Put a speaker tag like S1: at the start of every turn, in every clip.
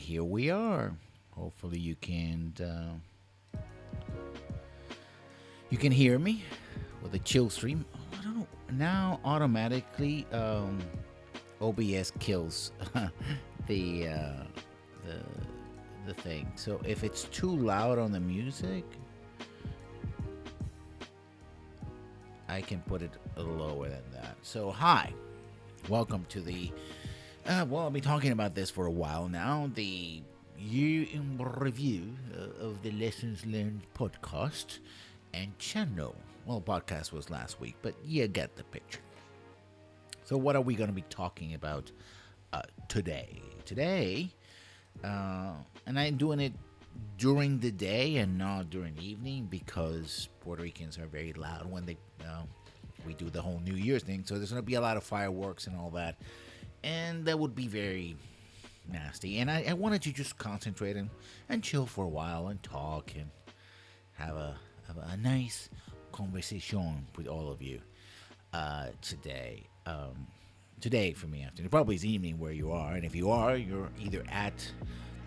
S1: here we are. Hopefully you can hear me with a chill stream. I don't know. Now automatically OBS kills the uh, the the thing. So if it's too loud on the music, I can put it lower than that. So hi, welcome to the. I've been talking about this for a while now. The year in review of the Lessons Learned podcast and channel. Well, podcast was last week, but you get the picture. So, what are we going to be talking about today? Today, and I'm doing it during the day and not during the evening because Puerto Ricans are very loud when we do the whole New Year's thing. So, there's going to be a lot of fireworks and all that. And that would be very nasty. And I wanted to just concentrate and chill for a while and talk and have a nice conversation with all of you today. Today for me afternoon. Probably it's evening where you are. And if you are, you're either at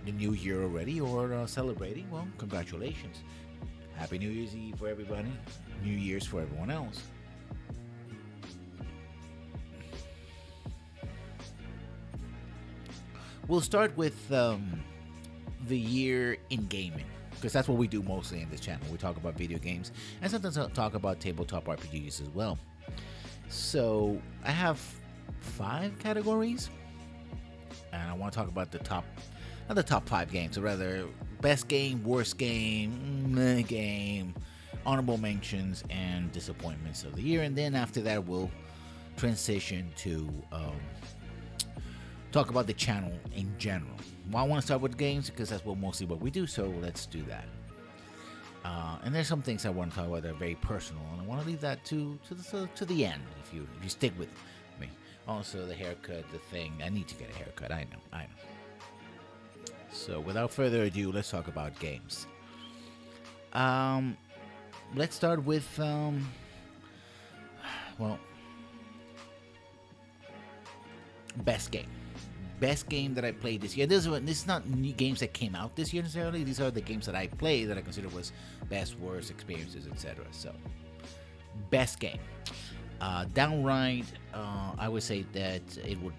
S1: the New Year already or celebrating. Well, congratulations. Happy New Year's Eve for everybody. New Year's for everyone else. We'll start with the year in gaming, because that's what we do mostly in this channel. We talk about video games and sometimes I'll talk about tabletop RPGs as well. So I have 5 categories, and I want to talk about not the top 5 games, but rather best game, worst game, meh game, honorable mentions, and disappointments of the year. And then after that, we'll transition to talk about the channel in general. Well, I want to start with games because that's mostly what we do, so let's do that. And there's some things I want to talk about that are very personal, and I want to leave that to the end if you stick with me. Also, the haircut, the thing. I need to get a haircut. I know. So, without further ado, let's talk about games. Let's start with best game. Best game that I played this year. This is not new games that came out this year necessarily. These are the games that I played that I consider was best, worst experiences, etc. So, best game. Downright, I would say that it would,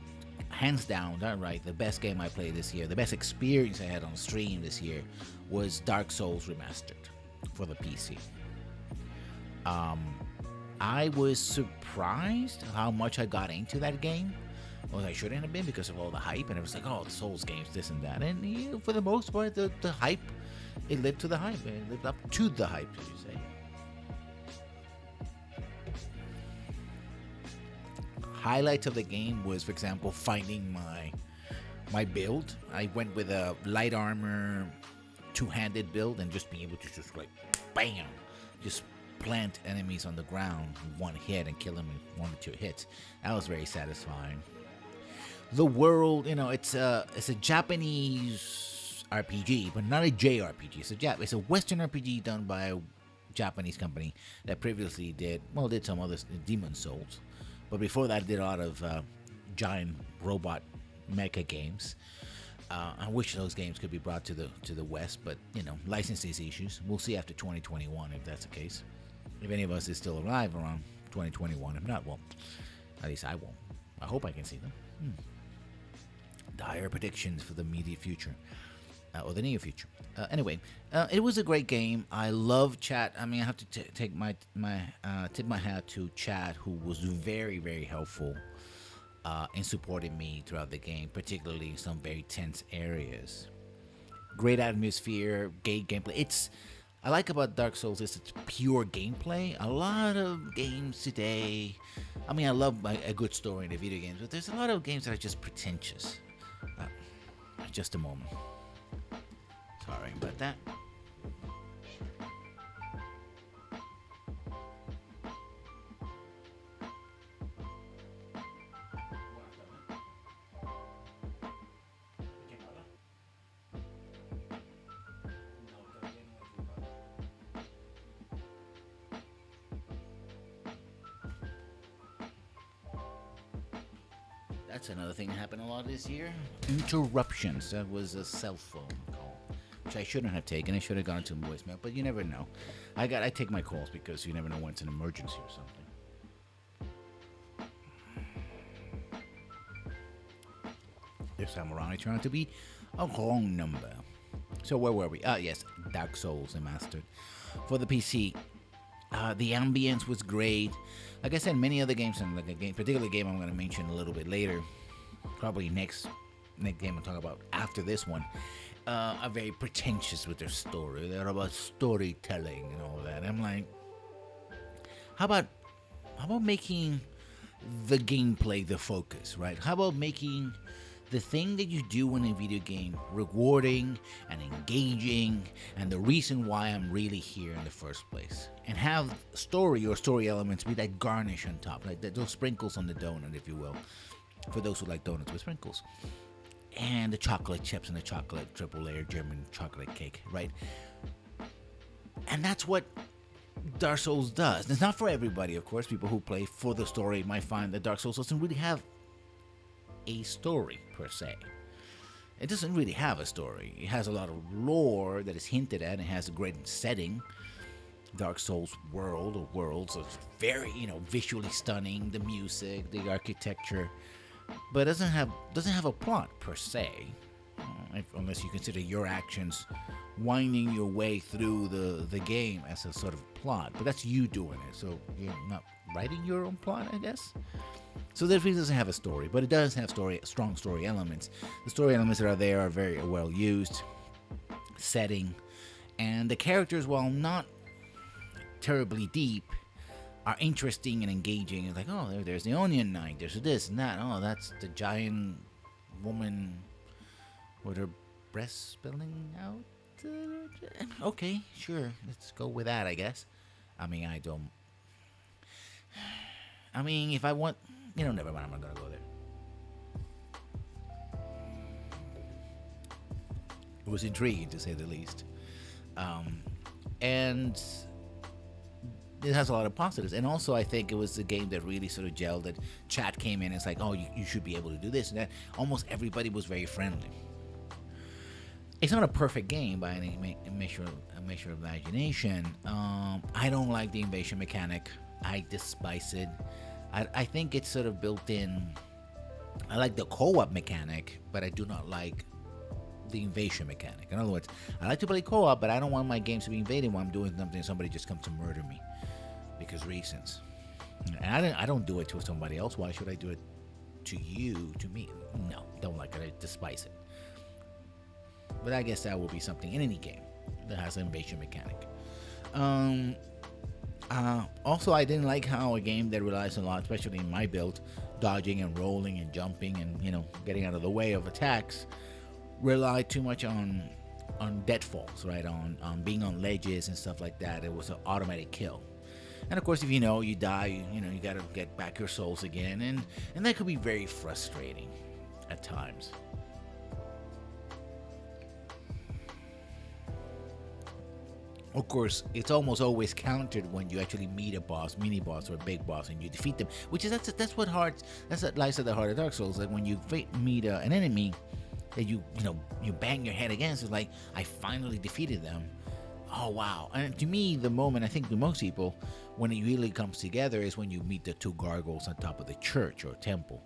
S1: hands down, downright, the best game I played this year, the best experience I had on stream this year was Dark Souls Remastered for the PC. I was surprised how much I got into that game. Well, I shouldn't have been because of all the hype, and it was like, oh, the Souls games, this and that. And for the most part, the hype, it lived to the hype. It lived up to the hype, as you say. Highlights of the game was, for example, finding my build. I went with a light armor, two-handed build, and just being able to just like, bam, just plant enemies on the ground with one hit and kill them in 1 or 2 hits. That was very satisfying. The world, it's a Japanese RPG, but not a JRPG. It's a Western RPG done by a Japanese company that previously did some other Demon Souls, but before that did a lot of giant robot mecha games. I wish those games could be brought to the West, but licensing issues. We'll see after 2021 if that's the case. If any of us is still alive around 2021, if not, well, at least I won't. I hope I can see them. Dire predictions for the immediate future, or the near future. Anyway, it was a great game. I love chat. I mean, I have to take my tip my hat to chat, who was very, very helpful in supporting me throughout the game, particularly in some very tense areas. Great atmosphere, great gameplay. I like about Dark Souls is it's pure gameplay. A lot of games today, I mean, I love a good story in the video games, but there's a lot of games that are just pretentious. Just a moment. Sorry about that. That's another thing that happened a lot this year. Interruptions. That was a cell phone call, which I shouldn't have taken. I should have gone to voicemail, but you never know. I take my calls because you never know when it's an emergency or something. This time around, I turned out to be a wrong number. So where were we? Yes, Dark Souls Remastered for the PC. The ambience was great. Like I said, many other games, and like a game, particular game I'm going to mention a little bit later, probably next game I'll talk about after this one, are very pretentious with their story. They're about storytelling and all that. I'm like, how about making the gameplay the focus, right? How about making the thing that you do in a video game rewarding and engaging and the reason why I'm really here in the first place, and have story or story elements be that garnish on top, like those sprinkles on the donut, if you will, for those who like donuts with sprinkles, and the chocolate chips and the chocolate triple layer German chocolate cake, right? And that's what Dark Souls does. It's not for everybody, of course. People who play for the story might find that Dark Souls doesn't really have a story per se. It doesn't really have a story. It has a lot of lore that is hinted at. It has a great setting. Dark Souls world or worlds is very, visually stunning. The music, the architecture, but it doesn't have a plot per se, unless you consider your actions winding your way through the game as a sort of plot. But that's you doing it, so you're not writing your own plot, I guess. So therefore, it doesn't have a story, but it does have strong story elements. The story elements that are there are very well used. Setting, and the characters, while not terribly deep, are interesting and engaging. It's like, oh, there's the Onion Knight, there's this and that. Oh, that's the giant woman with her breasts spilling out. Okay, sure, let's go with that, I guess. If I want, never mind, I'm not gonna go there. It was intriguing, to say the least. And it has a lot of positives. And also, I think it was the game that really sort of gelled, that chat came in and it's like, oh, you should be able to do this and that. Almost everybody was very friendly. It's not a perfect game by any measure of imagination. I don't like the invasion mechanic. I despise it. I think it's sort of built in. I like the co-op mechanic, but I do not like the invasion mechanic. In other words, I like to play co-op, but I don't want my games to be invaded while I'm doing something and somebody just comes to murder me because reasons. And I don't do it to somebody else. Why should I do it to you, to me? No, don't like it. I despise it. But I guess that will be something in any game that has an invasion mechanic. Also, I didn't like how a game that relies a lot, especially in my build, dodging and rolling and jumping and getting out of the way of attacks, rely too much on deadfalls, right? On being on ledges and stuff like that. It was an automatic kill. And of course, if you die, you gotta get back your souls again, and that could be very frustrating at times. Of course, it's almost always countered when you actually meet a boss, mini boss, or a big boss, and you defeat them. Which is that's what lies at the heart of Dark Souls. Like when you meet an enemy that you bang your head against, it's like, I finally defeated them. Oh wow! And to me, the moment, I think to most people, when it really comes together is when you meet the two gargoyles on top of the church or temple,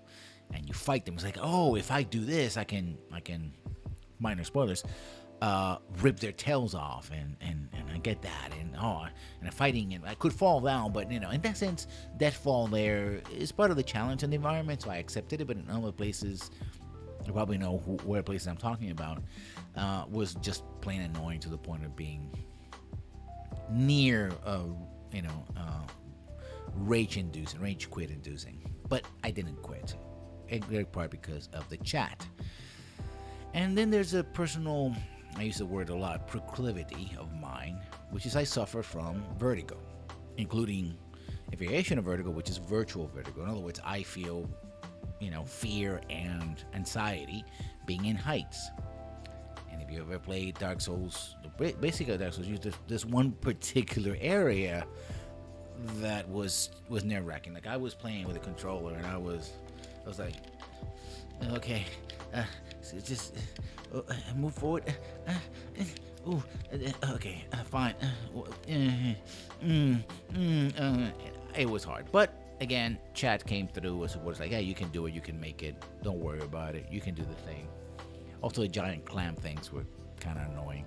S1: and you fight them. It's like, oh, if I do this, I can minor spoilers. Rip their tails off, and I get that, and fighting, and I could fall down, but in that sense, that fall there is part of the challenge in the environment, so I accepted it. But in other places, you probably know where places I'm talking about, was just plain annoying to the point of being near, rage quit inducing. But I didn't quit, in great part because of the chat. And then there's a personal, I use the word a lot, proclivity of mine, which is I suffer from vertigo, including a variation of vertigo, which is virtual vertigo. In other words, I feel, fear and anxiety being in heights. And if you ever played Dark Souls, basically Dark Souls, this one particular area that was nerve-wracking. Like, I was playing with a controller, and I was like Okay. Just move forward. Ooh. Okay. Fine. It was hard, but again, chat came through. Was like, hey, you can do it. You can make it. Don't worry about it. You can do the thing. Also, the giant clam things were kind of annoying.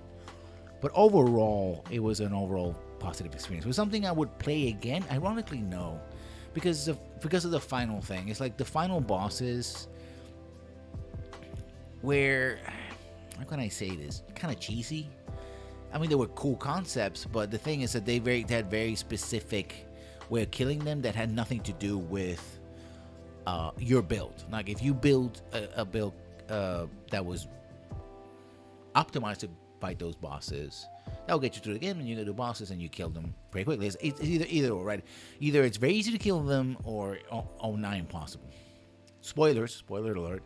S1: But overall, it was an overall positive experience. It was something I would play again. Ironically, no, because of the final thing. It's like the final bosses, where, how can I say this? Kind of cheesy. I mean, they were cool concepts, but the thing is that they had very specific way of killing them that had nothing to do with your build. Like if you build a build that was optimized to fight those bosses, that will get you through the game, and you go to bosses and you kill them pretty quickly. It's either or, right? Either it's very easy to kill them, or nigh impossible. Spoiler alert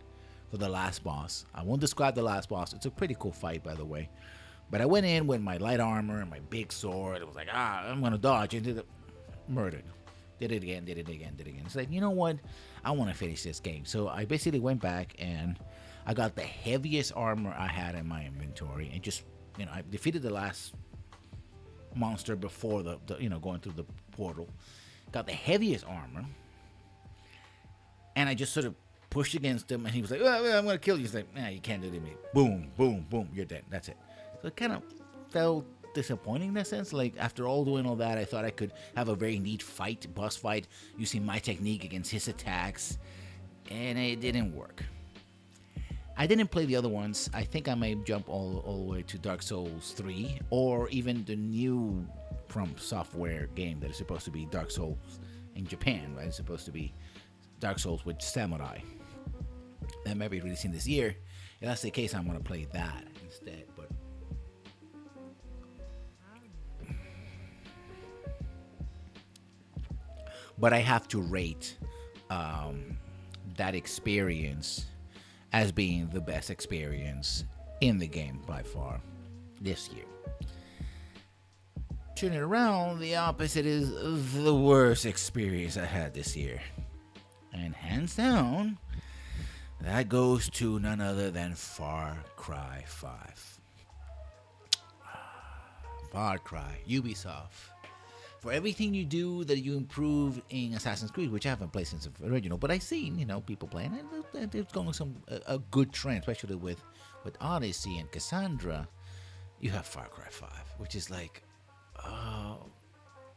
S1: for the last boss. I won't describe the last boss. It's a pretty cool fight, by the way. But I went in with my light armor and my big sword. It was like, I'm gonna dodge into the murdered. Did it again. It's like, you know what? I want to finish this game. So I basically went back and I got the heaviest armor I had in my inventory, and just, I defeated the last monster before the going through the portal. Got the heaviest armor, and I just sort of pushed against him, and he was like, I'm gonna kill you. He's like, you can't do it to me. Boom, boom, boom, you're dead. That's it. So it kind of felt disappointing in that sense. Like, after all doing all that, I thought I could have a very neat boss fight, using my technique against his attacks, and it didn't work. I didn't play the other ones. I think I may jump all the way to Dark Souls 3, or even the new From Software game that is supposed to be Dark Souls in Japan, right? It's supposed to be Dark Souls with samurai. That may be releasing this year. If that's the case, I'm going to play that instead. But I have to rate that experience as being the best experience in the game by far this year. Turn it around, the opposite is the worst experience I had this year. And hands down, that goes to none other than Far Cry 5. Far Cry, Ubisoft. For everything you do that you improve in Assassin's Creed, which I haven't played since the original, but I've seen, people playing, and it's going a good trend, especially with Odyssey and Cassandra. You have Far Cry 5, which is like,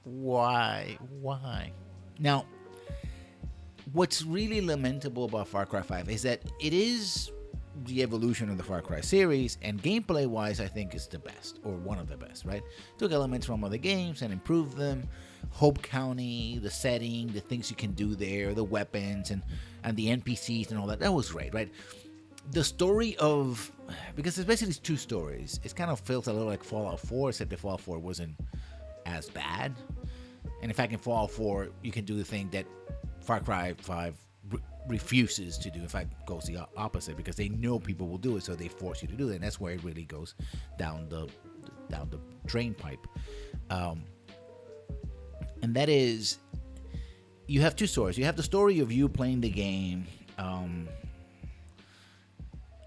S1: why? Now, what's really lamentable about Far Cry 5 is that it is the evolution of the Far Cry series, and gameplay wise I think is the best, or one of the best, right? Took elements from other games and improved them. Hope County, the setting, the things you can do there, the weapons, and the NPCs and all that was great, right? The story of, because it's basically two stories, it kind of feels a little like Fallout 4, except that Fallout 4 wasn't as bad. And in fact, in Fallout 4 you can do the thing that Far Cry 5 refuses to do. In fact, goes the opposite, because they know people will do it, so they force you to do it, and that's where it really goes down the drain pipe. And that is, you have two stories. You have the story of you playing the game,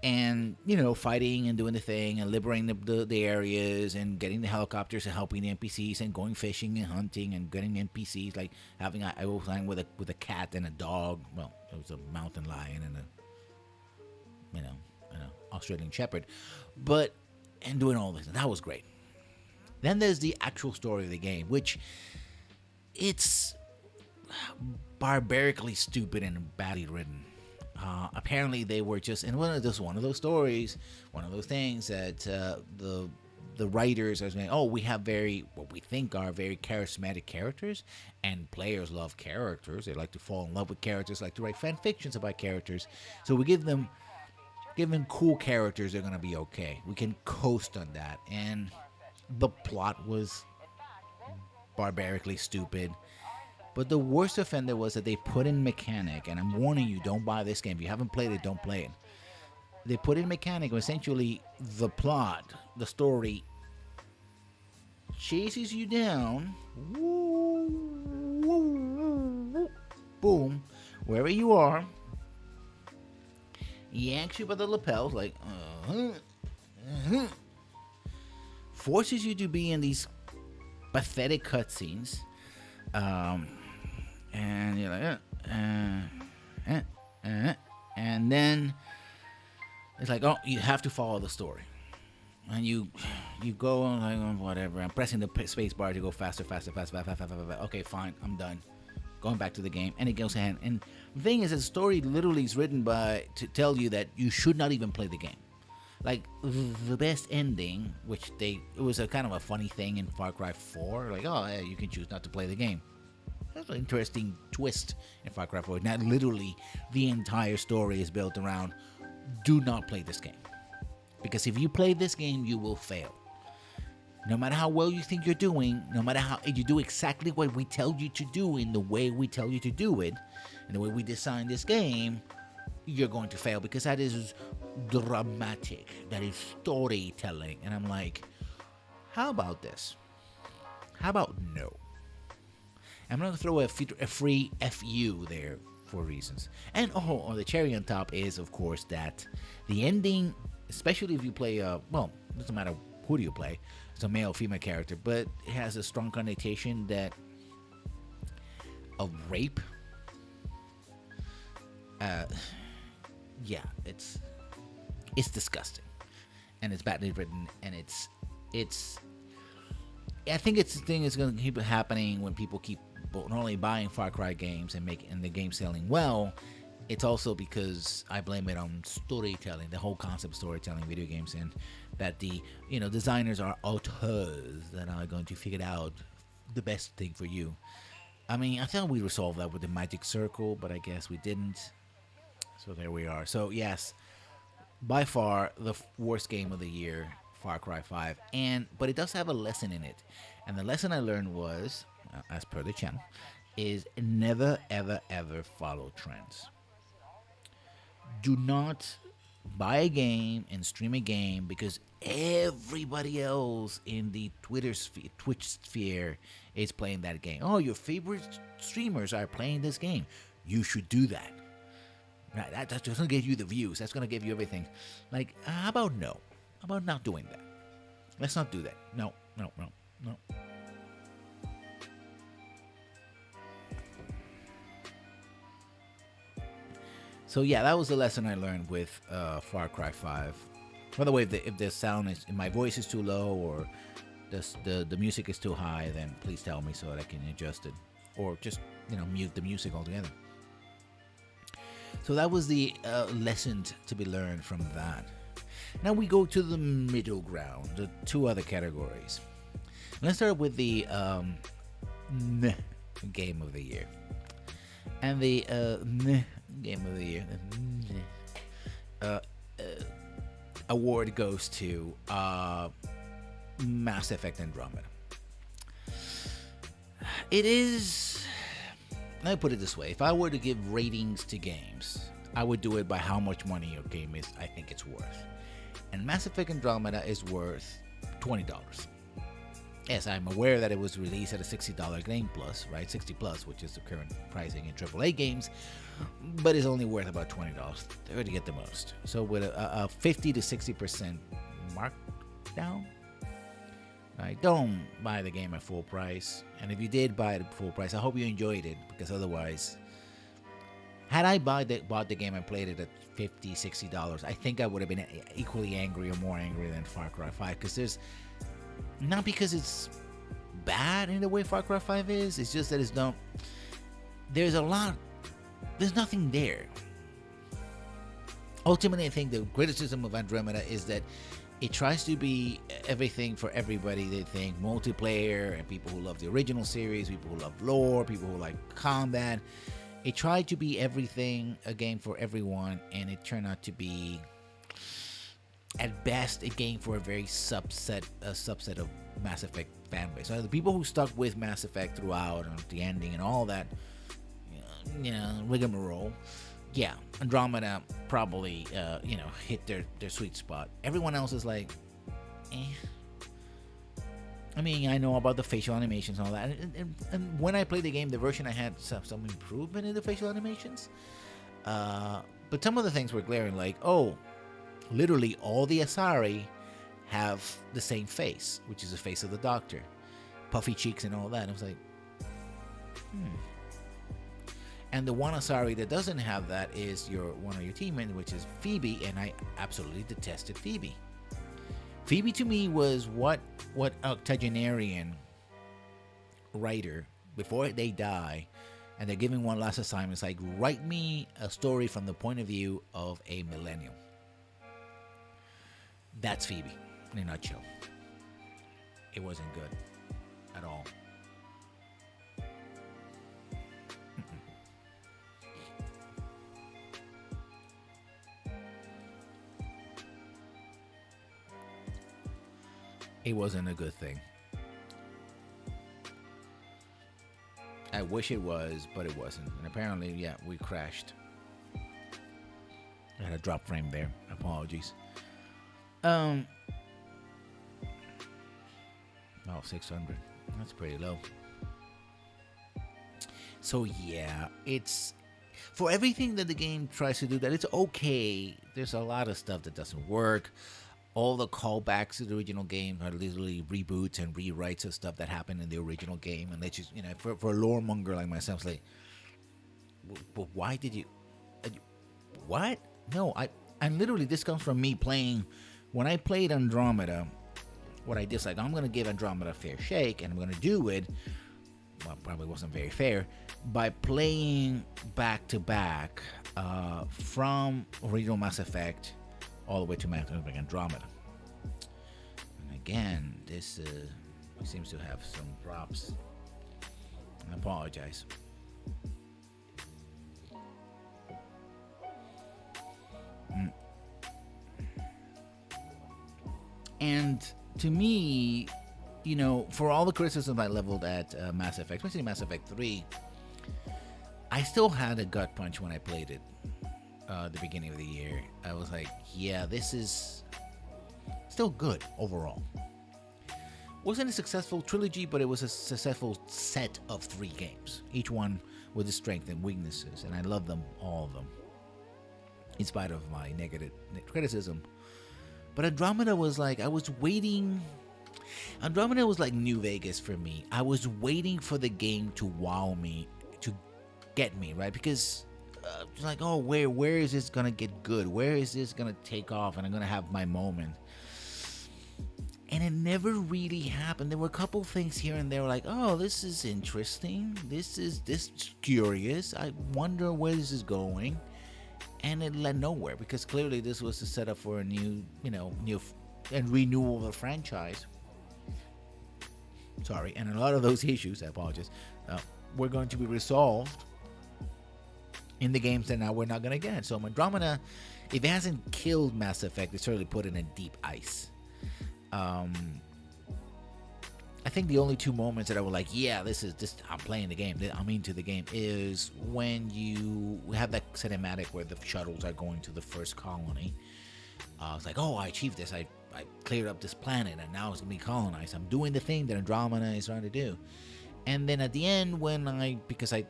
S1: and fighting and doing the thing and liberating the areas and getting the helicopters and helping the NPCs and going fishing and hunting and getting the NPCs, like I was playing with a cat and a dog. Well, it was a mountain lion and an Australian shepherd, and doing all this, and that was great. Then there's the actual story of the game, which it's barbarically stupid and badly written. Apparently they were just, and one of those stories, one of those things that the writers are saying, we have what we think are very charismatic characters, and players love characters. They like to fall in love with characters, like to write fan fictions about characters. So we give them cool characters, they're gonna be okay. We can coast on that. And the plot was barbarically stupid. But the worst offender was that they put in mechanic, and I'm warning you, don't buy this game. If you haven't played it, don't play it. They put in mechanic, essentially the plot, the story, chases you down, boom, wherever you are, yanks you by the lapels, like, uh-huh, forces you to be in these pathetic cutscenes, and you're like, and then it's like, oh, you have to follow the story, and you go on like, oh, whatever. I'm pressing the space bar to go faster. Okay, fine, I'm done. Going back to the game, and it goes ahead. And the thing is, the story literally is written to tell you that you should not even play the game. Like the best ending, which it was a kind of a funny thing in Far Cry 4. Like, oh yeah, you can choose not to play the game. That's an interesting twist in Far Cry 4. Now, literally, the entire story is built around: do not play this game, because if you play this game, you will fail. No matter how well you think you're doing, no matter how you do exactly what we tell you to do in the way we tell you to do it, and the way we design this game, you're going to fail, because that is dramatic. That is storytelling. And I'm like, how about this? How about no? I'm going to throw a free FU there for reasons. And the cherry on top is, of course, that the ending, especially if you play, well, doesn't matter who do you play, it's a male or female character, but it has a strong connotation that of rape. Yeah, it's disgusting, and it's badly written, and it's I think it's the thing that's going to keep happening when people keep not only buying Far Cry games and the game selling well. It's also because I blame it on storytelling, the whole concept of storytelling in video games, and that the designers are auteurs that are going to figure out the best thing for you. I mean, I thought we resolved that with the Magic Circle, but I guess we didn't. So there we are. So yes, by far the worst game of the year, Far Cry 5, but it does have a lesson in it, and the lesson I learned was, as per the channel, is never ever ever follow trends. Do not buy a game and stream a game because everybody else in the Twitch sphere is playing that game. Oh, your favorite streamers are playing this game. You should do that. Right, that's just going to give you the views. That's going to give you everything. Like, how about no? How about not doing that? Let's not do that. No. So yeah, that was the lesson I learned with Far Cry 5. By the way, if the sound if my voice is too low or the music is too high, then please tell me so that I can adjust it, or just mute the music altogether. So that was the lesson to be learned from that. Now we go to the middle ground, the two other categories. Let's start with the game of the year. And the game of the year award goes to Mass Effect Andromeda. It is, let me put it this way, if I were to give ratings to games, I would do it by how much money a game is I think it's worth. And Mass Effect Andromeda is worth $20. Yes, I'm aware that it was released at a $60 game plus, right? 60 plus, which is the current pricing in AAA games, but it's only worth about $20. They're going to get the most. So with a 50 to 60% markdown, right? Don't buy the game at full price. And if you did buy it at full price, I hope you enjoyed it, because otherwise, had I bought the game and played it at $50, $60, I think I would have been equally angry or more angry than Far Cry 5, because there's not because it's bad in the way Far Cry 5 is, it's just that there's nothing there. Ultimately, I think the criticism of Andromeda is that it tries to be everything for everybody. They think multiplayer, and people who love the original series, people who love lore, people who like combat. It tried to be everything, a game for everyone, and it turned out to be, at best, a game for a very subset of Mass Effect fanbase. So the people who stuck with Mass Effect throughout, and the ending and all that, rigmarole, yeah, Andromeda probably, hit their sweet spot. Everyone else is like, eh. I mean, I know about the facial animations and all that, and when I played the game, the version I had some improvement in the facial animations, But some of the things were glaring, like, oh, literally all the Asari have the same face, which is the face of the Doctor, puffy cheeks and all that. And I was like, hmm. And the one Asari that doesn't have that is one of your teammates, which is Phoebe, and I absolutely detested Phoebe. Phoebe to me was what octogenarian writer, before they die and they're giving one last assignment, it's like, write me a story from the point of view of a millennial. That's Phoebe in a nutshell. It wasn't good at all. It wasn't a good thing. I wish it was, but it wasn't. And apparently, yeah, we crashed. I had a drop frame there. Apologies. Oh, 600. That's pretty low. So yeah, it's for everything that the game tries to do that it's okay. There's a lot of stuff that doesn't work. All the callbacks to the original game are literally reboots and rewrites of stuff that happened in the original game, and they just, for a lore monger like myself, it's like, but why did you? What? No, and literally this comes from me playing. When I played Andromeda, what I did is like, I'm gonna give Andromeda a fair shake, and I'm gonna do it. Well, probably wasn't very fair, by playing back to back from original Mass Effect all the way to Mass Effect Andromeda. And again, this seems to have some drops. I apologize. And to me, for all the criticism I leveled at Mass Effect, especially Mass Effect 3, I still had a gut punch when I played it at the beginning of the year. I was like, yeah, this is still good overall. Wasn't a successful trilogy, but it was a successful set of 3 games, each one with its strengths and weaknesses, and I love them, all of them, in spite of my negative criticism. But Andromeda was like, I was waiting. Andromeda was like New Vegas for me. I was waiting for the game to wow me, to get me, right? Because like, oh, where is this gonna get good? Where is this gonna take off? And I'm gonna have my moment. And it never really happened. There were a couple things here and there, like, oh, this is interesting. This is curious. I wonder where this is going. And it led nowhere, because clearly this was the setup for a new and renewal of the franchise. Sorry, and a lot of those issues, I apologize, were going to be resolved in the games that now we're not going to get. So Andromeda, if it hasn't killed Mass Effect, it's certainly put in a deep ice. I think the only 2 moments that I was like, yeah, I'm playing the game, I'm into the game, is when you have that cinematic where the shuttles are going to the first colony. It's like, oh, I achieved this. I cleared up this planet, and now it's going to be colonized. I'm doing the thing that Andromeda is trying to do. And then at the end, because I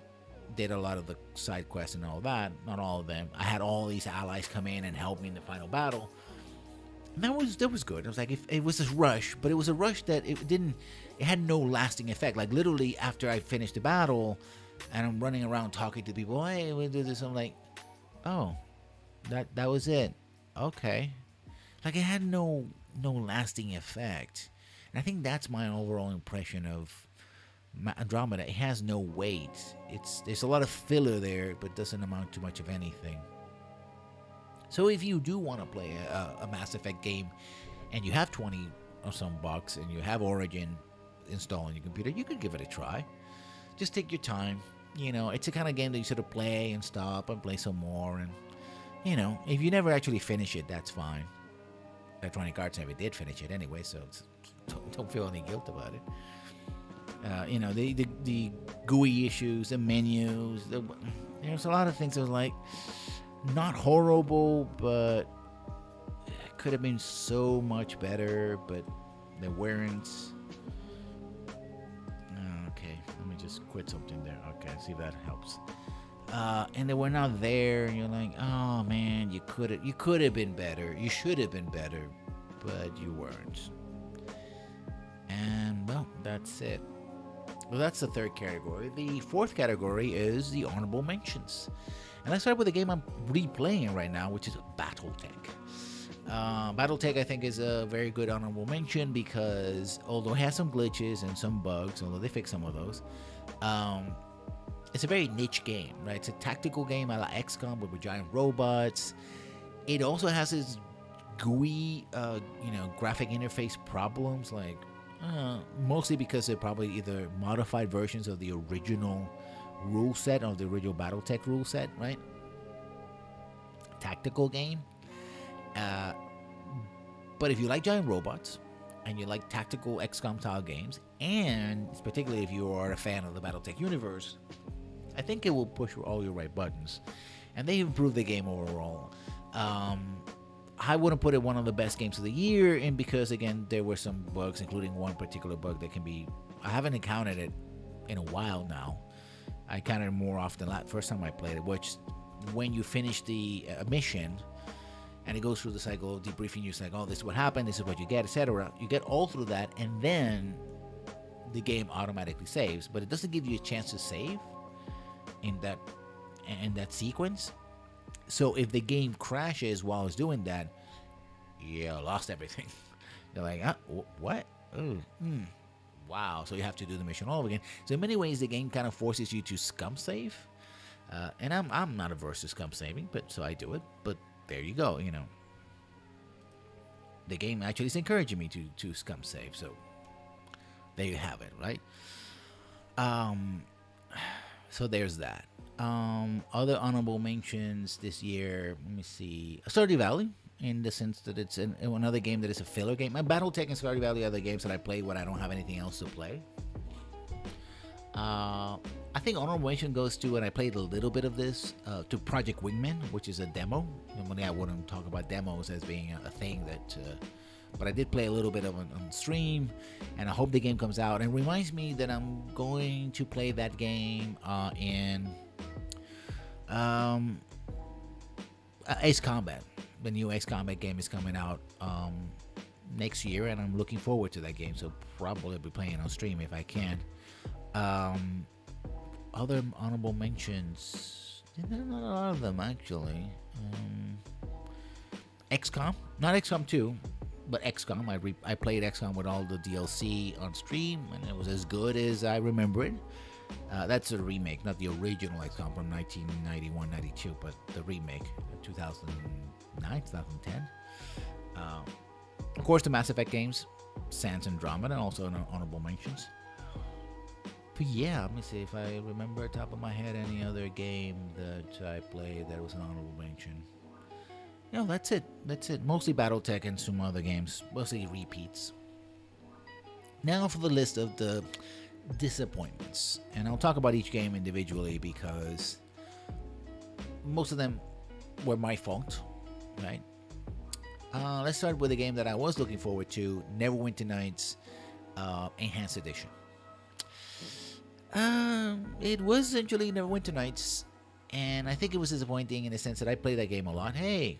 S1: did a lot of the side quests and all that, not all of them, I had all these allies come in and help me in the final battle. And that was good. I was like, it was a rush, but it was a rush that it had no lasting effect. Like, literally after I finished the battle and I'm running around talking to people, hey, we'll do this, I'm like, oh, that was it. Okay. Like, it had no lasting effect. And I think that's my overall impression of Andromeda. It has no weight. There's a lot of filler there, but doesn't amount to much of anything. So if you do want to play a Mass Effect game and you have 20 or some bucks and you have Origin installed on your computer, you could give it a try. Just take your time. It's the kind of game that you sort of play and stop and play some more. And, if you never actually finish it, that's fine. Electronic Arts never did finish it anyway, so don't feel any guilt about it. The GUI issues, the menus, there's a lot of things that was like, not horrible, but it could have been so much better, but they weren't. Okay, let me just quit something there. Okay, see if that helps. and they were not there, and you're like, oh man, you could have been better, you should have been better, but you weren't. And well, that's it. Well, that's the third category. The fourth category is the honorable mentions. And let's start with the game I'm replaying right now, which is Battletech. Battletech, I think, is a very good honorable mention because although it has some glitches and some bugs, although they fix some of those, it's a very niche game, right? It's a tactical game a la XCOM with giant robots. It also has its GUI, graphic interface problems, like mostly because they're probably either modified versions of the original rule set, of the original Battletech rule set, right? Tactical game. But if you like giant robots and you like tactical XCOM style games, and particularly if you are a fan of the Battletech universe, I think it will push all your right buttons. And they improved the game overall. I wouldn't put it one of the best games of the year, and because again there were some bugs, including one particular bug that I haven't encountered it in a while now. I encountered it more often than first time I played it, which when you finish the mission and it goes through the cycle of debriefing you, it's like, oh, this is what happened, this is what you get, etc. You get all through that, and then the game automatically saves, but it doesn't give you a chance to save in that sequence. So if the game crashes while it's doing that, I lost everything. They're like, what? Ooh, wow. So you have to do the mission all over again. So in many ways, the game kind of forces you to scum save. And I'm not averse to scum saving, but so I do it. But there you go. The game actually is encouraging me to scum save. So there you have it, right? So there's that. Other honorable mentions this year, let me see. Stardew Valley, in the sense that it's another game that is a filler game. My Battletech and Stardew Valley are the games that I play when I don't have anything else to play. I think honorable mention goes to, and I played a little bit of this, to Project Wingman, which is a demo. Normally I wouldn't talk about demos as being a thing that... but I did play a little bit of it on stream, and I hope the game comes out. And it reminds me that I'm going to play that game in Ace Combat. The new Ace Combat game is coming out next year, and I'm looking forward to that game. So probably be playing on stream if I can. Other honorable mentions, not a lot of them actually. XCOM, not XCOM 2. But XCOM, I played XCOM with all the DLC on stream, and it was as good as I remember it. That's a remake, not the original XCOM from 1991-92, but the remake, 2009, 2010. Of course, the Mass Effect games, Sans Andromeda, and also honorable mentions. But yeah, let me see if I remember at the top of my head any other game that I played that was an honorable mention. That's it. Mostly Battletech and some other games. Mostly repeats. Now for the list of the disappointments. And I'll talk about each game individually because most of them were my fault, right? Let's start with a game that I was looking forward to, Neverwinter Nights Enhanced Edition. It was essentially Neverwinter Nights, and I think it was disappointing in the sense that I played that game a lot. Hey,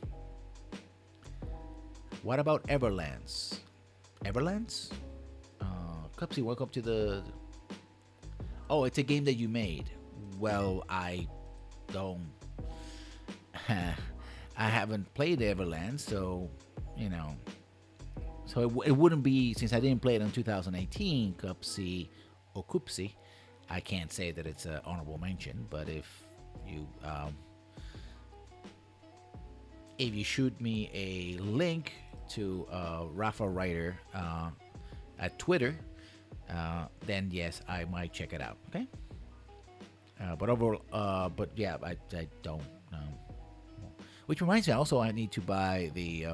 S1: what about Everlands? Everlands? Cupsy, welcome to the... Oh, it's a game that you made. Well, I don't... I haven't played Everlands, so, So it wouldn't be, since I didn't play it in 2018, Cupsy or Cupsy, I can't say that it's an honorable mention, but if you shoot me a link to Rafa Ryder at Twitter, then yes, I might check it out. Okay. But overall, but yeah, I don't. Which reminds me, also I need to buy the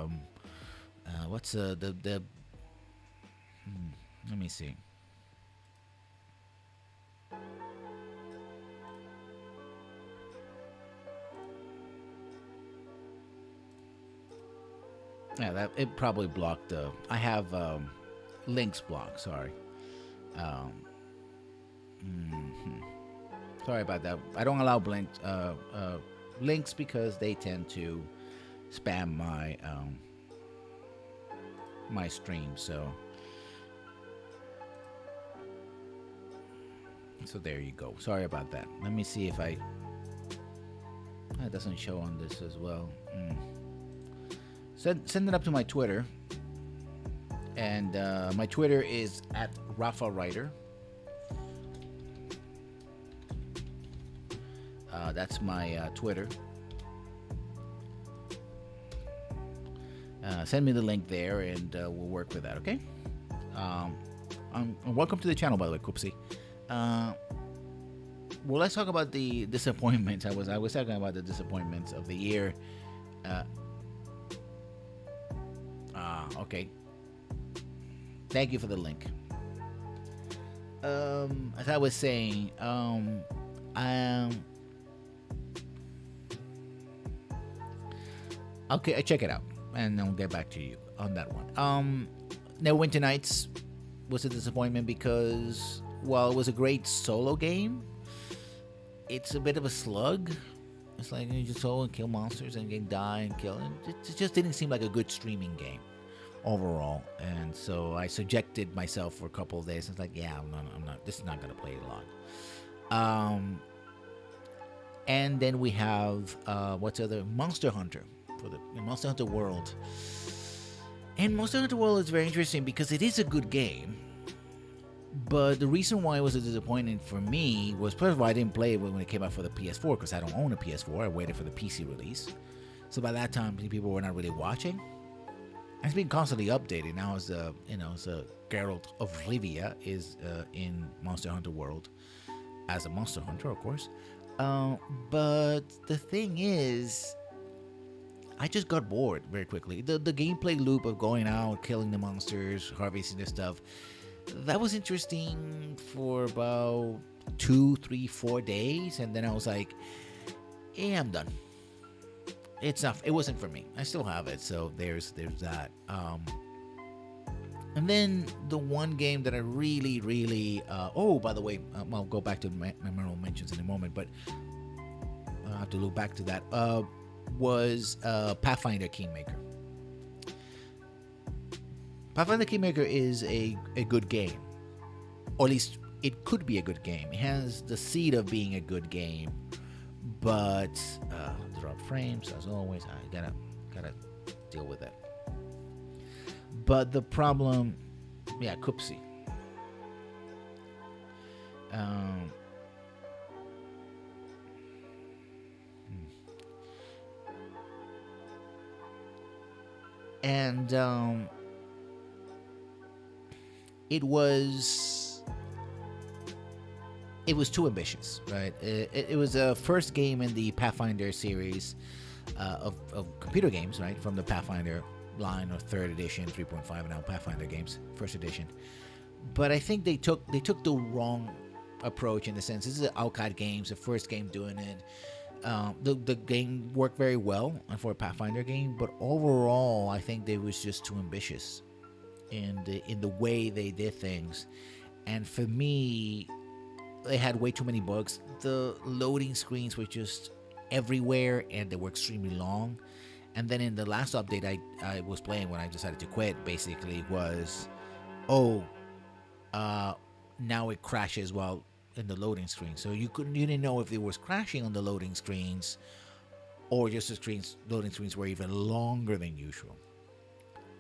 S1: what's the let me see. Yeah, that it probably blocked the. I have links blocked. Sorry. Sorry about that. I don't allow links because they tend to spam my stream. So there you go. Sorry about that. Let me see if it doesn't show on this as well. Send it up to my Twitter, and my Twitter is at Rafa Writer. That's my Twitter. Send me the link there, and we'll work with that. Okay. Welcome to the channel, by the way, Koopsie. Well, let's talk about the disappointments. I was talking about the disappointments of the year. Okay. Thank you for the link. As I was saying, okay, I check it out, and I'll get back to you on that one. Neverwinter Nights was a disappointment because while it was a great solo game, it's a bit of a slug. It's like you just go and kill monsters and then die and kill. It just didn't seem like a good streaming game overall, and so I subjected myself for a couple of days. It's like, yeah, I'm not. This is not gonna play it long. And then we have what's the other Monster Hunter for the Monster Hunter World. And Monster Hunter World is very interesting because it is a good game. But the reason why it was a disappointment for me was, first of all, I didn't play it when it came out for the PS4 because I don't own a PS4. I waited for the PC release. So by that time, people were not really watching. And it's been constantly updated. Now it's Geralt of Rivia is in Monster Hunter World as a Monster Hunter, of course. But the thing is, I just got bored very quickly. The gameplay loop of going out, killing the monsters, harvesting the stuff, that was interesting for about 2, 3, 4 days, and then I was like, yeah, I'm done. It's not. It wasn't for me. I still have it, so there's that. And then the one game that I really, by the way, I'll go back to memorable mentions in a moment, but I'll have to look back to that. Was Pathfinder Kingmaker. Pathfinder Kingmaker is a good game, or at least it could be a good game. It has the seed of being a good game, but drop frames as always. I gotta deal with that. But the problem, yeah, Koopsie. And it was too ambitious, right? It was a first game in the Pathfinder series of computer games, right? From the Pathfinder line, or 3rd edition, 3.5 now Pathfinder games, 1st edition. But I think they took the wrong approach in the sense this is an Alcad Games, the first game doing it. The game worked very well for a Pathfinder game, but overall, I think they was just too ambitious in the way they did things. And for me, they had way too many bugs. The loading screens were just everywhere, and they were extremely long. And then in the last update I was playing when I decided to quit, basically was, now it crashes while in the loading screen. So you didn't know if it was crashing on the loading screens, or just the loading screens were even longer than usual.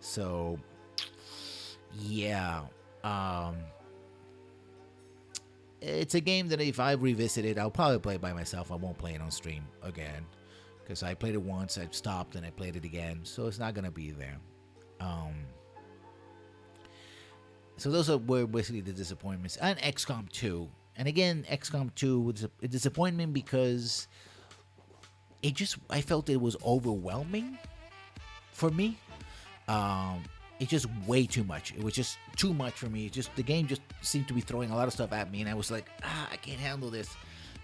S1: So yeah, it's a game that if I revisit it, I'll probably play it by myself. I won't play it on stream again, because I played it once, I stopped, and I played it again, so it's not gonna be there. So those were basically the disappointments. And XCOM 2. And again, XCOM 2 was a disappointment because I felt it was overwhelming for me. It's just way too much. It was just too much for me. The game just seemed to be throwing a lot of stuff at me, and I was like, I can't handle this.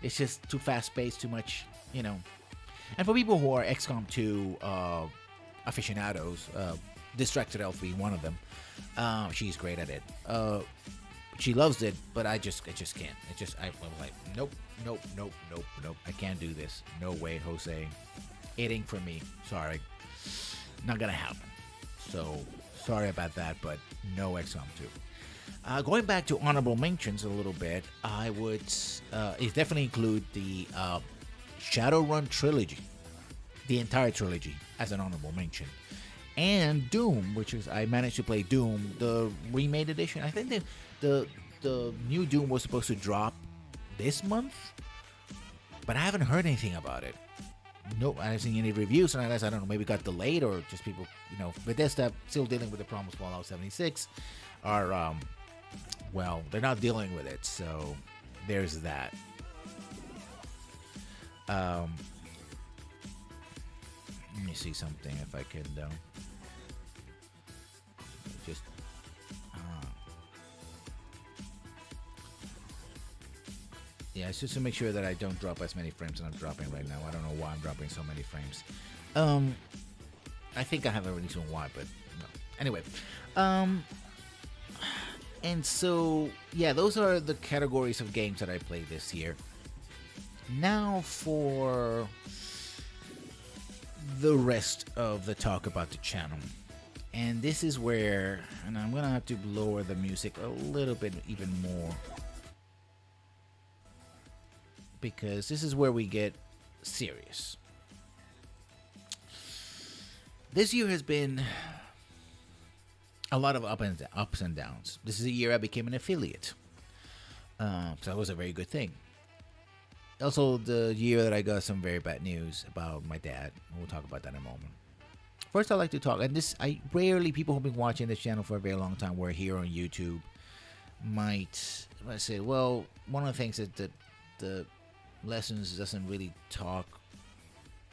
S1: It's just too fast-paced, too much, And for people who are XCOM 2 aficionados, Distracted Elf being one of them, she's great at it. She loves it, but I just can't. I'm like, nope, nope, nope, nope, nope. I can't do this. No way, Jose. It ain't for me. Sorry, not gonna happen. So sorry about that, but no XCOM 2. Going back to honorable mentions a little bit, I would it definitely include the Shadowrun trilogy, the entire trilogy, as an honorable mention, and Doom, which is I managed to play Doom, the remade edition. I think the new Doom was supposed to drop this month, but I haven't heard anything about it. Nope, I haven't seen any reviews, and I don't know, maybe it got delayed or just people, Bethesda still dealing with the problems of Fallout 76 are, well, they're not dealing with it, so there's that. Let me see something if I can, just, yeah, it's just to make sure that I don't drop as many frames as I'm dropping right now. I don't know why I'm dropping so many frames. I think I have a reason why, but no. Anyway, and so, yeah, those are the categories of games that I played this year. Now for the rest of the talk about the channel. And this is where, and I'm going to have to lower the music a little bit even more, because this is where we get serious. This year has been a lot of ups and downs. This is the year I became an affiliate. So that was a very good thing. Also, the year that I got some very bad news about my dad. We'll talk about that in a moment. First, I'd like to talk, and people who've been watching this channel for a very long time, were here on YouTube, might say, well, one of the things that the Lessons doesn't really talk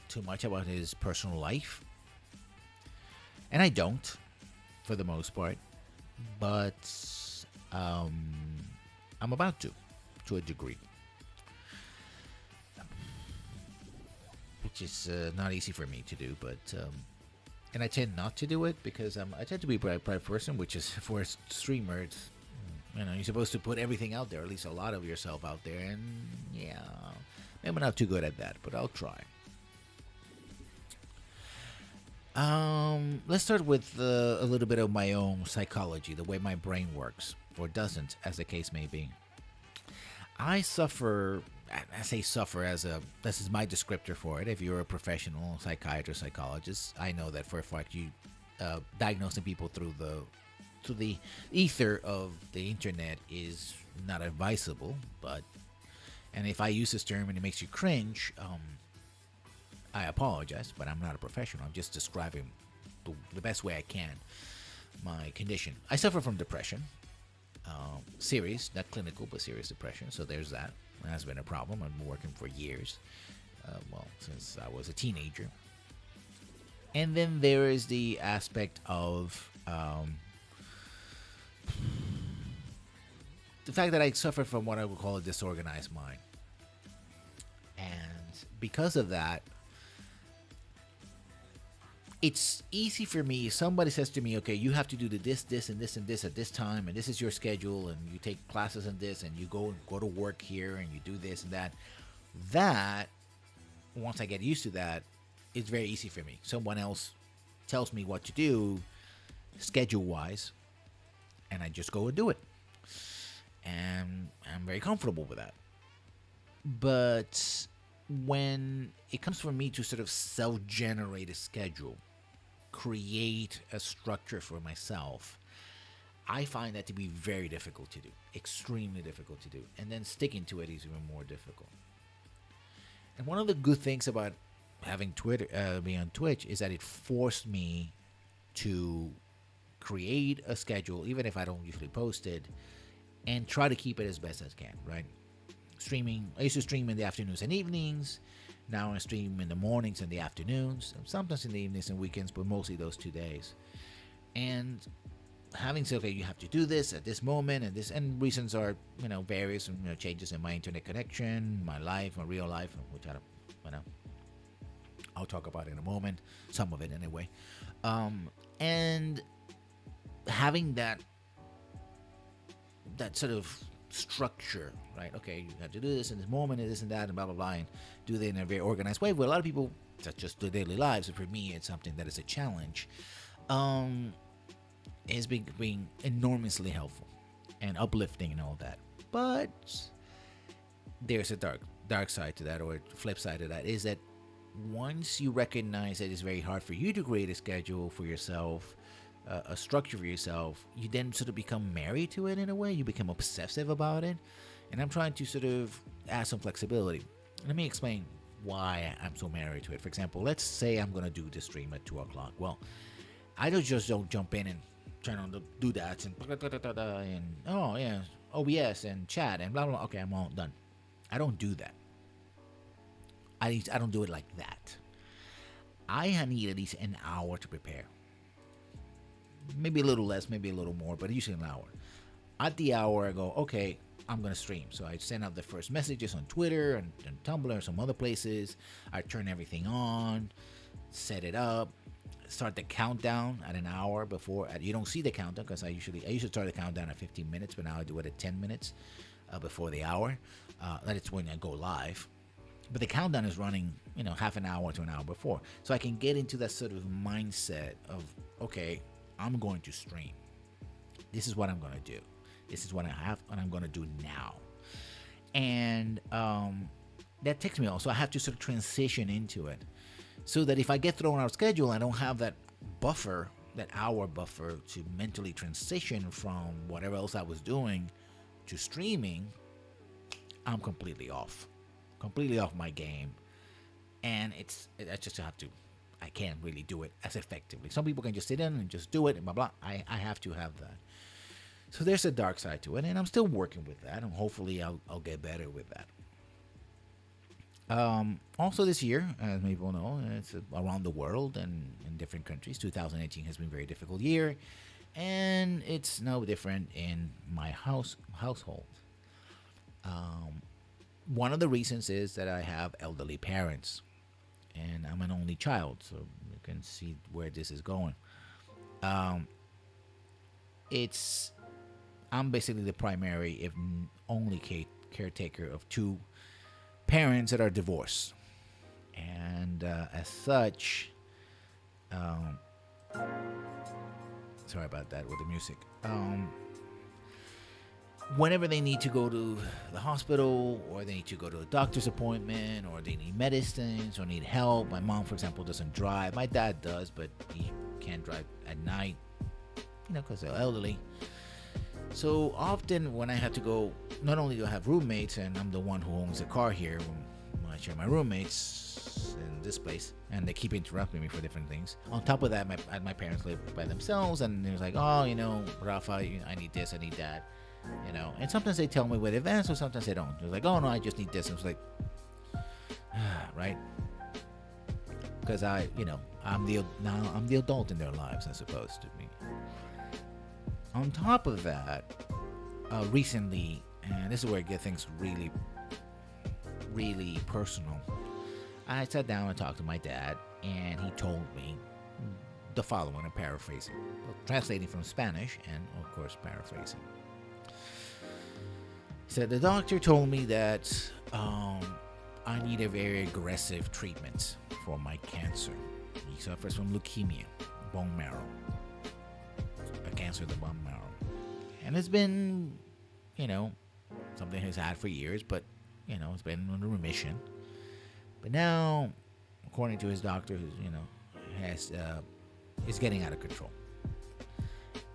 S1: too much about his personal life. And I don't, for the most part. But I'm about to a degree. Which is not easy for me to do, but and I tend not to do it because I tend to be a private person, which is for a streamer. It's, you're supposed to put everything out there, at least a lot of yourself out there, and yeah, maybe not too good at that, but I'll try. Let's start with a little bit of my own psychology, the way my brain works, or doesn't, as the case may be. I say suffer this is my descriptor for it. If you're a professional psychiatrist, psychologist, I know that for a fact you diagnosing people through the ether of the internet is not advisable, and if I use this term and it makes you cringe, I apologize, but I'm not a professional. I'm just describing the best way I can my condition. I suffer from depression. Serious, not clinical, but serious depression. So there's that. It has been a problem. I've been working for years. Since I was a teenager. And then there is the aspect of the fact that I suffer from what I would call a disorganized mind. And because of that, it's easy for me. If somebody says to me, okay, you have to do this, and this at this time, and this is your schedule, and you take classes in this, and you go to work here, and you do this and that. That, once I get used to that, it's very easy for me. Someone else tells me what to do, schedule-wise, and I just go and do it. And I'm very comfortable with that. But when it comes for me to sort of self-generate a schedule, create a structure for myself, I find that to be very difficult to do, extremely difficult to do. And then sticking to it is even more difficult. And one of the good things about having being on Twitch is that it forced me to create a schedule, even if I don't usually post it, and try to keep it as best as I can, right? Streaming, I used to stream in the afternoons and evenings. Now I stream in the mornings and the afternoons, sometimes in the evenings and weekends, but mostly those 2 days. And having said, okay, you have to do this at this moment, and reasons are, various, changes in my internet connection, my life, my real life, which I'll talk about in a moment, some of it anyway. And having that that sort of structure, right? Okay, you have to do this in this moment and this and that and blah blah blah, and do it in a very organized way. But a lot of people, that's just their daily lives. And for me, it's something that is a challenge. Is being enormously helpful and uplifting and all that. But there's a dark side to that, or flip side to that, is that once you recognize that it's very hard for you to create a schedule for yourself, a structure for yourself, you then sort of become married to it in a way. You become obsessive about it. And I'm trying to sort of add some flexibility. Let me explain why I'm so married to it. For example, let's say I'm going to do the stream at 2 o'clock. Well, I just don't jump in and turn on the doodads and oh yeah, OBS and chat and blah blah. Okay, I'm all done. I don't do that. I don't do it like that. I need at least an hour to prepare. Maybe a little less, maybe a little more, but usually an hour. At the hour, I go, okay, I'm going to stream. So I send out the first messages on Twitter and Tumblr and some other places. I turn everything on, set it up, start the countdown at an hour before. You don't see the countdown because I usually start the countdown at 15 minutes, but now I do it at 10 minutes before the hour. That is when I go live. But the countdown is running, half an hour to an hour before. So I can get into that sort of mindset of, okay, I'm going to stream. This is what I'm going to do. This is what I have, and I'm going to do now. And that takes me on. So I have to sort of transition into it. So that if I get thrown out of schedule, I don't have that buffer, that hour buffer to mentally transition from whatever else I was doing to streaming. I'm completely off my game. And I just have to, I can't really do it as effectively. Some people can just sit in and just do it and blah, blah. I have to have that. So there's a dark side to it, and I'm still working with that, and hopefully I'll get better with that. Also this year, as many people know, it's around the world and in different countries. 2018 has been a very difficult year, and it's no different in my household. One of the reasons is that I have elderly parents, and I'm an only child, so you can see where this is going. I'm basically the primary, if only caretaker of two parents that are divorced, and as such, sorry about that with the music. Whenever they need to go to the hospital, or they need to go to a doctor's appointment, or they need medicines, or need help. My mom, for example, doesn't drive. My dad does, but he can't drive at night, because they're elderly. So often when I have to go, not only do I have roommates, and I'm the one who owns the car here, when I share my roommates in this place, and they keep interrupting me for different things. On top of that, my parents live by themselves, and they're like, oh, Rafa, I need this, I need that. And sometimes they tell me with advance, or sometimes they don't. They're like, oh no, I just need this. And it's like, right? Because I'm the adult in their lives, as opposed to me. On top of that, recently, and this is where I get things really, really personal. I sat down and talked to my dad, and he told me the following. I'm paraphrasing, translating from Spanish, and of course paraphrasing. He said, the doctor told me that I need a very aggressive treatment for my cancer. He suffers from leukemia, bone marrow, a cancer of the bone marrow. And it's been, something he's had for years, but, it's been under remission. But now, according to his doctor, is getting out of control.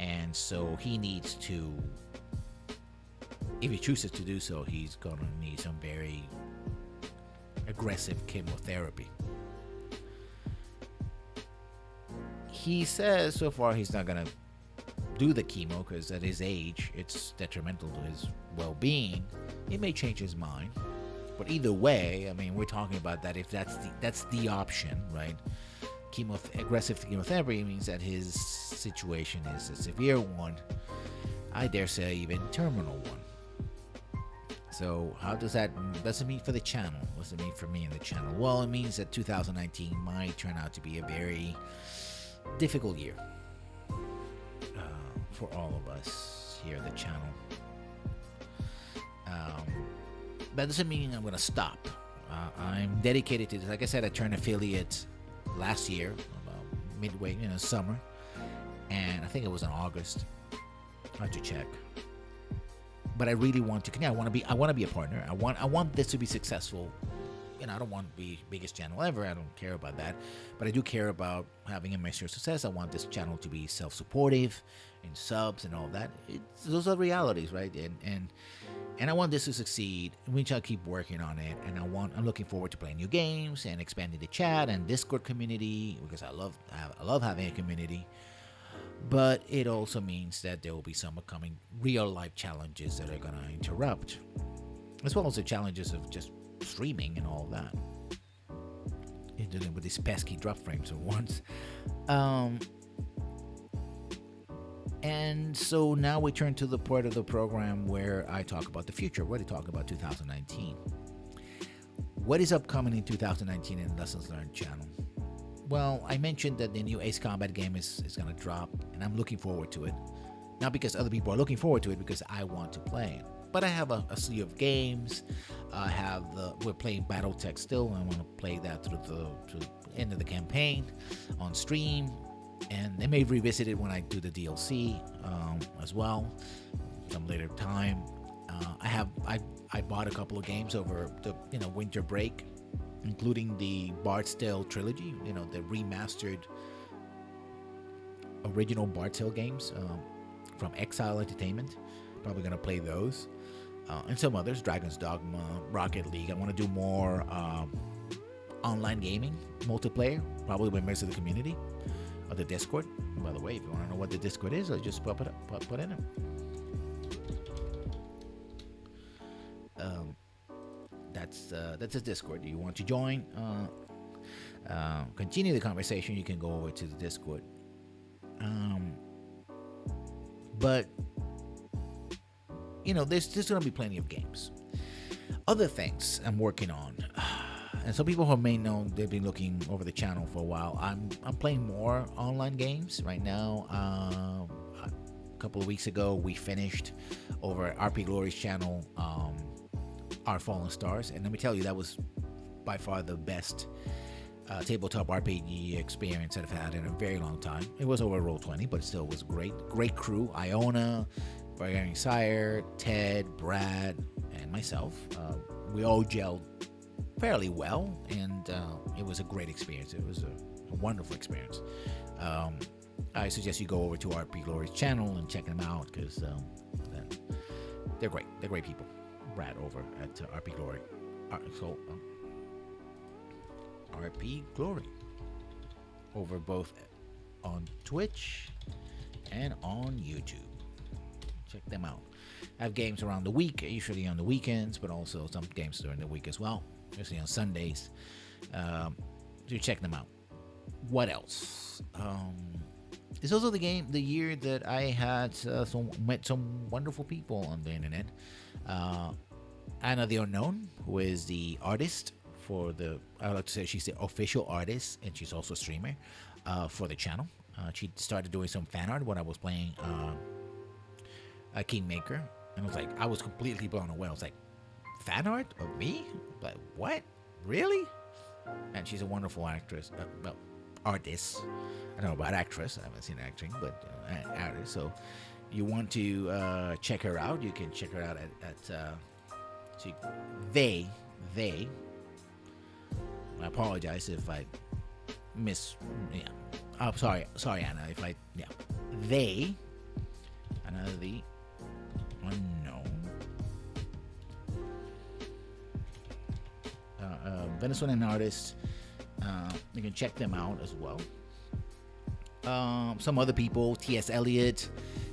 S1: And so he needs to, if he chooses to do so, he's going to need some very aggressive chemotherapy. He says so far he's not going to do the chemo because at his age, it's detrimental to his well-being. He may change his mind. But either way, we're talking about that if that's the option, right? Aggressive chemotherapy means that his situation is a severe one. I dare say even terminal one. So how does it mean for the channel? What's it mean for me and the channel? Well, it means that 2019 might turn out to be a very difficult year for all of us here at the channel. That doesn't mean I'm going to stop. I'm dedicated to this. Like I said, I turned affiliate last year, midway, summer, and I think it was in August. I have to check. But I really want to. I want to be a partner. I want this to be successful. I don't want to be biggest channel ever. I don't care about that, but I do care about having a measure of success. I want this channel to be self-supportive, in subs and all that. Those are realities, right? And I want this to succeed. We shall keep working on it. And I'm looking forward to playing new games and expanding the chat and Discord community, because I love having a community. But it also means that there will be some upcoming real life challenges that are going to interrupt, as well as the challenges of just streaming and all that. You're dealing with these pesky drop frames at once. And so now we turn to the part of the program where I talk about the future, where I talk about 2019. What is upcoming in 2019 in the Lessons Learned channel? Well, I mentioned that the new Ace Combat game is going to drop, and I'm looking forward to it. Not because other people are looking forward to it, because I want to play it. But I have a sea of games. We're playing BattleTech still, and I want to play that through the end of the campaign on stream. And they may revisit it when I do the DLC as well, some later time. I bought a couple of games over the winter break, including the Bard's Tale trilogy, the remastered original Bard's Tale games from Exile Entertainment. Probably gonna play those, and some others, Dragon's Dogma, Rocket League. I want to do more online gaming, multiplayer, probably with members of the community, or the Discord. By the way, if you want to know what the Discord is, I'll just put in it. That's a Discord. You want to join, continue the conversation, you can go over to the Discord. But there's going to be plenty of games. Other things I'm working on, and some people who may know, they've been looking over the channel for a while. I'm playing more online games right now. A couple of weeks ago, we finished over at RP Glory's channel, Our Fallen Stars, and let me tell you, that was by far the best tabletop RPG experience that I've had in a very long time. It was over Roll20, but it still was great crew. Iona, Barbarian Sire, Ted, Brad, and myself. We all gelled fairly well, and it was a great experience. It was a wonderful experience. I suggest you go over to RP Glory's channel and check them out, because they're great. They're great people. Brad over at RP Glory. RP Glory over both on Twitch and on YouTube. Check them out. I have games around the week, usually on the weekends, but also some games during the week as well, especially on Sundays. So check them out. What else? It's also the year that I had met some wonderful people on the internet. Anna the Unknown, who is the artist for I like to say she's the official artist, and she's also a streamer for the channel. She started doing some fan art when I was playing Kingmaker, and I was completely blown away. I was like, fan art of me? Like, what? Really? And she's a wonderful actress, artist. I don't know about actress. I haven't seen acting, but artist. So you want to check her out? You can check her out at they. I apologize if I I'm sorry, Anna. They, Anna the Unknown, Venezuelan artist. You can check them out as well. Some other people, T.S. Eliot,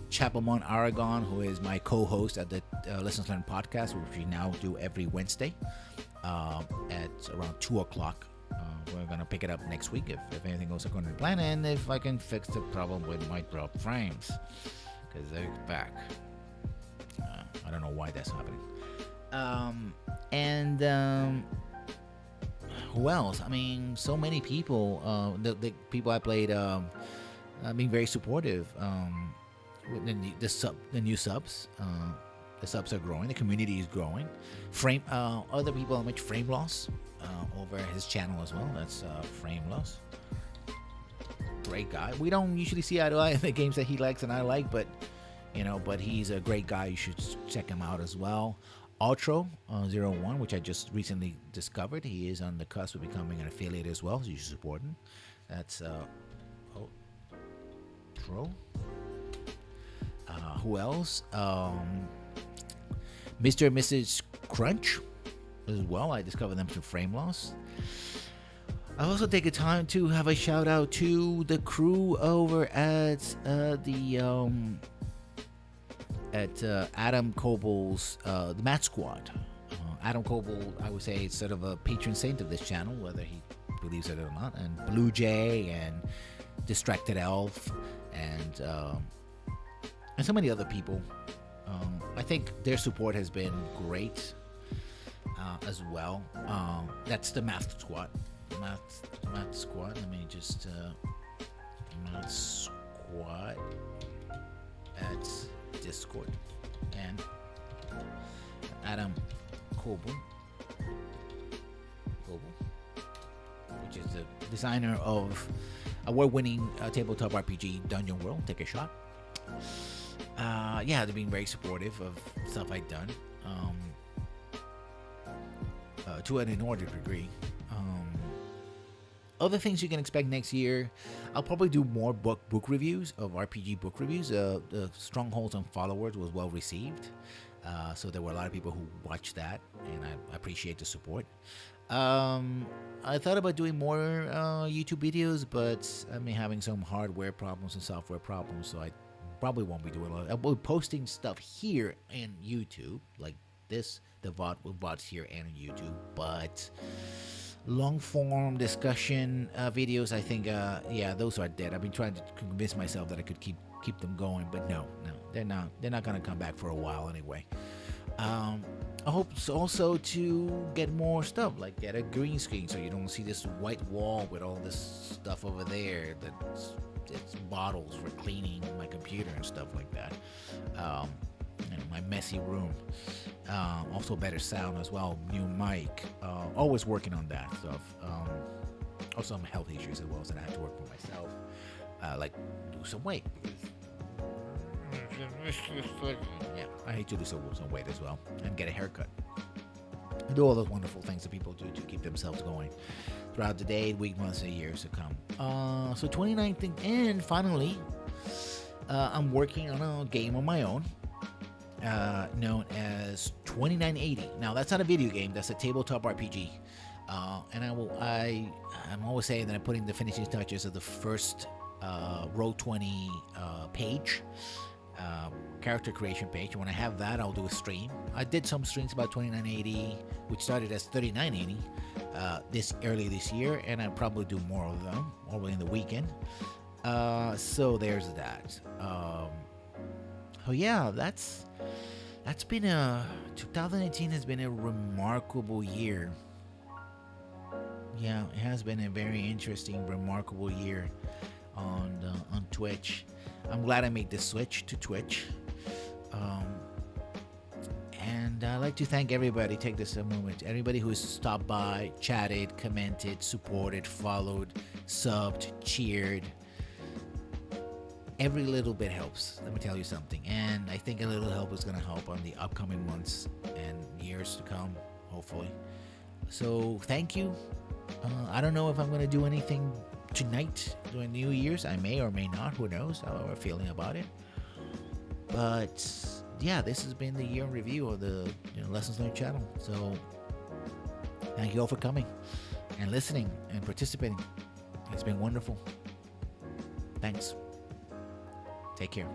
S1: Chapelmont Aragon, who is my co-host at the Lessons Learned podcast, which we now do every Wednesday at around 2 o'clock. We're going to pick it up next week if anything goes according to plan, and if I can fix the problem with my drop frames, because they're back. I don't know why that's happening. Who else? I mean, so many people. The people I played being very supportive with the new subs. The subs are growing. The community is growing. Other people like Frame Loss over his channel as well. That's Frame Loss. Great guy. We don't usually see eye to eye in the games that he likes and I like, but but he's a great guy. You should check him out as well. Ultro01, which I just recently discovered. He is on the cusp of becoming an affiliate as well, so you should support him. That's Ultro. Who else? Mr. and Mrs. Crunch as well. I discovered them through Frame Loss. I've also taken time to have a shout out to the crew over at Adam Coble's The Mat Squad. Adam Coble, I would say, is sort of a patron saint of this channel, whether he believes it or not. And Blue Jay and Distracted Elf and so many other people. I think their support has been great as well. That's the Math Squad. Math Squad. Let me just Math Squad at Discord. And Adam Coble, which is the designer of award-winning tabletop RPG Dungeon World. Take a shot. They're being very supportive of stuff I've done, to an inordinate degree. Other things you can expect next year, I'll probably do more book reviews of RPG book reviews. The Strongholds and Followers was well received, so there were a lot of people who watched that, and I appreciate the support. I thought about doing more YouTube videos, but I'm having some hardware problems and software problems, so I probably won't be doing a lot. I'll be posting stuff here in YouTube, like this, the VODs here and on YouTube, but long form discussion videos, I think, those are dead. I've been trying to convince myself that I could keep them going, but no, they're not gonna come back for a while anyway. I hope also to get more stuff, like get a green screen so you don't see this white wall with all this stuff over there that's it's bottles for cleaning my computer and stuff like that. My messy room. Also better sound as well. New mic. Always working on that stuff. Also some health issues as well, so I have to work for myself. Like lose some weight. I hate to lose some weight as well, and get a haircut. And do all those wonderful things that people do to keep themselves going throughout the day, week, months, and years to come. So 2019, and finally, I'm working on a game of my own, known as 2980. Now, that's not a video game; that's a tabletop RPG. And I'm always saying that I'm putting the finishing touches of the first Roll20 page. Character creation page. When I have that, I'll do a stream. I did some streams about 2980, which started as 3980 early this year, and I'll probably do more of them over in the weekend. So there's that. That's been 2018 has been a remarkable year. Yeah, it has been a very interesting, remarkable year on Twitch. I'm glad I made the switch to Twitch. And I'd like to thank everybody. Take this a moment. Everybody who's stopped by, chatted, commented, supported, followed, subbed, cheered. Every little bit helps. Let me tell you something. And I think a little help is going to help on the upcoming months and years to come, hopefully. So thank you. I don't know if I'm going to do anything tonight during New Year's. I may or may not. Who knows how we're feeling about it. But yeah, this has been the year in review of the Lessons Learned channel. So thank you all for coming and listening and participating. It's been wonderful. Thanks. Take care.